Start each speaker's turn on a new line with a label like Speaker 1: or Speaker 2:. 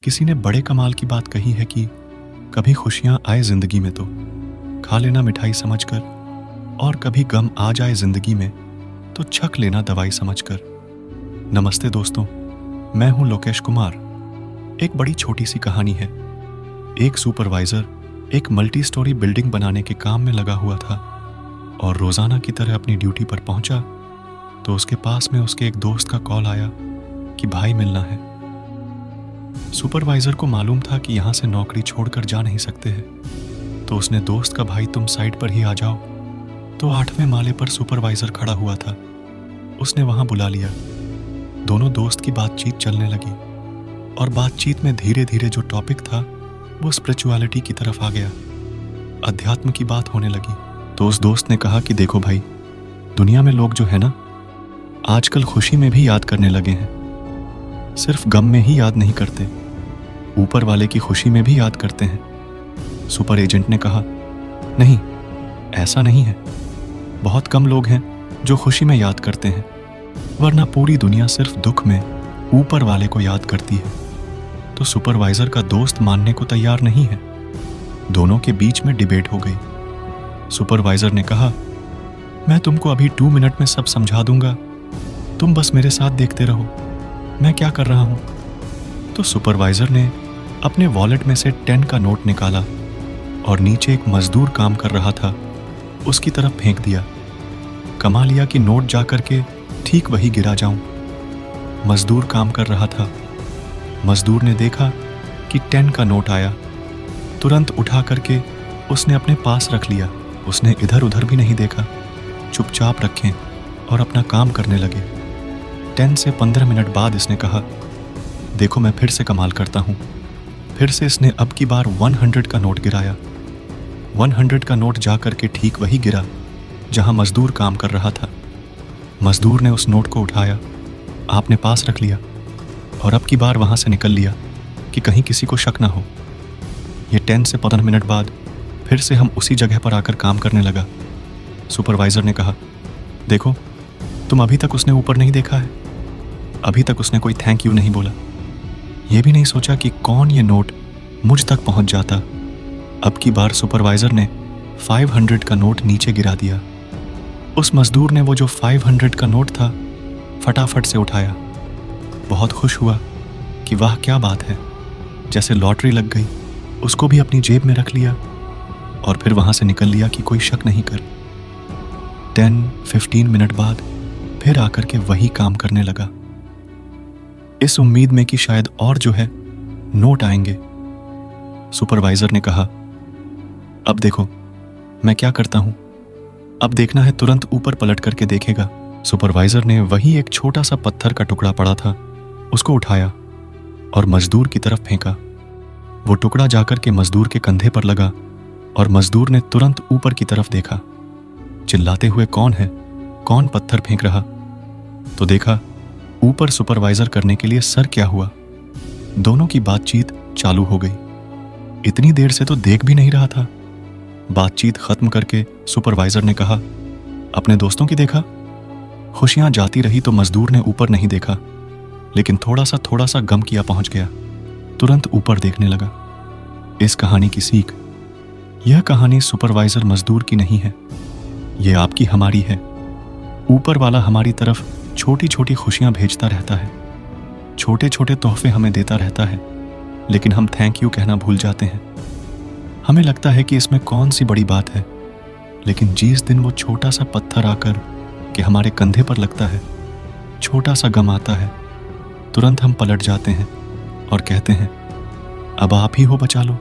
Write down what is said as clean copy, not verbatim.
Speaker 1: किसी ने बड़े कमाल की बात कही है कि कभी खुशियां आए जिंदगी में तो खा लेना मिठाई समझकर, और कभी गम आ जाए जिंदगी में तो छक लेना दवाई समझकर। नमस्ते दोस्तों, मैं हूं लोकेश कुमार। एक बड़ी छोटी सी कहानी है। एक सुपरवाइजर एक मल्टी स्टोरी बिल्डिंग बनाने के काम में लगा हुआ था और रोजाना की तरह अपनी ड्यूटी पर पहुंचा तो उसके पास में उसके एक दोस्त का कॉल आया कि भाई मिलना है। सुपरवाइजर को मालूम था कि यहां से नौकरी छोड़कर जा नहीं सकते हैं, तो उसने दोस्त का भाई तुम साइड पर ही आ जाओ। तो 8वें माले पर सुपरवाइजर खड़ा हुआ था। उसने वहां बुला लिया। दोनों दोस्त की बातचीत चलने लगी और बातचीत में धीरे धीरे जो टॉपिक था वो स्पिरिचुअलिटी की तरफ आ गया। अध्यात्म की बात होने लगी। तो उस दोस्त ने कहा कि देखो भाई, दुनिया में लोग जो है ना, आजकल खुशी में भी याद करने लगे हैं। सिर्फ गम में ही याद नहीं करते, ऊपर वाले की खुशी में भी याद करते हैं। सुपर एजेंट ने कहा, नहीं, ऐसा नहीं है। बहुत कम लोग हैं जो खुशी में याद करते हैं, वरना पूरी दुनिया सिर्फ दुख में ऊपर वाले को याद करती है। तो सुपरवाइजर का दोस्त मानने को तैयार नहीं है। दोनों के बीच में डिबेट हो गई। सुपरवाइजर ने कहा, मैं तुमको अभी 2 मिनट में सब समझा दूंगा, तुम बस मेरे साथ देखते रहो मैं क्या कर रहा हूं। तो सुपरवाइजर ने अपने वॉलेट में से 10 का नोट निकाला और नीचे एक मजदूर काम कर रहा था उसकी तरफ फेंक दिया। कमा लिया कि नोट जाकर के ठीक वही गिरा जाऊं। मजदूर काम कर रहा था। मजदूर ने देखा कि 10 का नोट आया। तुरंत उठा करके उसने अपने पास रख लिया। उसने इधर उधर भी नहीं देखा, चुपचाप रखें और अपना काम करने लगे। 10 से 15 मिनट बाद इसने कहा, देखो मैं फिर से कमाल करता हूं। फिर से इसने अब की बार 100 का नोट गिराया। 100 का नोट जाकर के ठीक वही गिरा जहां मजदूर काम कर रहा था। मजदूर ने उस नोट को उठाया, आपने पास रख लिया और अब की बार वहां से निकल लिया कि कहीं किसी को शक ना हो। ये 10 से 15 मिनट बाद फिर से हम उसी जगह पर आकर काम करने लगा। सुपरवाइजर ने कहा, देखो तुम अभी तक उसने ऊपर नहीं देखा है, अभी तक उसने कोई थैंक यू नहीं बोला, यह भी नहीं सोचा कि कौन ये नोट मुझ तक पहुंच जाता। अब की बार सुपरवाइजर ने 500 का नोट नीचे गिरा दिया। उस मजदूर ने वो जो 500 का नोट था फटाफट से उठाया। बहुत खुश हुआ कि वाह क्या बात है, जैसे लॉटरी लग गई। उसको भी अपनी जेब में रख लिया और फिर वहां से निकल लिया कि कोई शक नहीं कर। 10-15 मिनट बाद फिर आकर के वही काम करने लगा, इस उम्मीद में कि शायद और जो है नोट आएंगे। सुपरवाइजर ने कहा, अब देखो मैं क्या करता हूं, अब देखना है तुरंत ऊपर पलट करके देखेगा। सुपरवाइजर ने वही एक छोटा सा पत्थर का टुकड़ा पड़ा था उसको उठाया और मजदूर की तरफ फेंका। वो टुकड़ा जाकर के मजदूर के कंधे पर लगा और मजदूर ने तुरंत ऊपर की तरफ देखा, चिल्लाते हुए कौन है, कौन पत्थर फेंक रहा। तो देखा ऊपर सुपरवाइजर करने के लिए सर क्या हुआ। दोनों की बातचीत चालू हो गई। इतनी देर से तो देख भी नहीं रहा था। बातचीत खत्म करके सुपरवाइजर ने कहा, अपने दोस्तों की देखा। खुशियां जाती रही तो मजदूर ने ऊपर नहीं देखा, लेकिन थोड़ा सा गम किया पहुंच गया, तुरंत ऊपर देखने लगा। इस कहानी की सीख, यह कहानी सुपरवाइजर मजदूर की नहीं है, यह आपकी हमारी है। ऊपर वाला हमारी तरफ छोटी छोटी खुशियां भेजता रहता है, छोटे छोटे तोहफे हमें देता रहता है, लेकिन हम थैंक यू कहना भूल जाते हैं। हमें लगता है कि इसमें कौन सी बड़ी बात है, लेकिन जिस दिन वो छोटा सा पत्थर आकर के हमारे कंधे पर लगता है, छोटा सा गम आता है, तुरंत हम पलट जाते हैं और कहते हैं, अब आप ही हो बचा लो।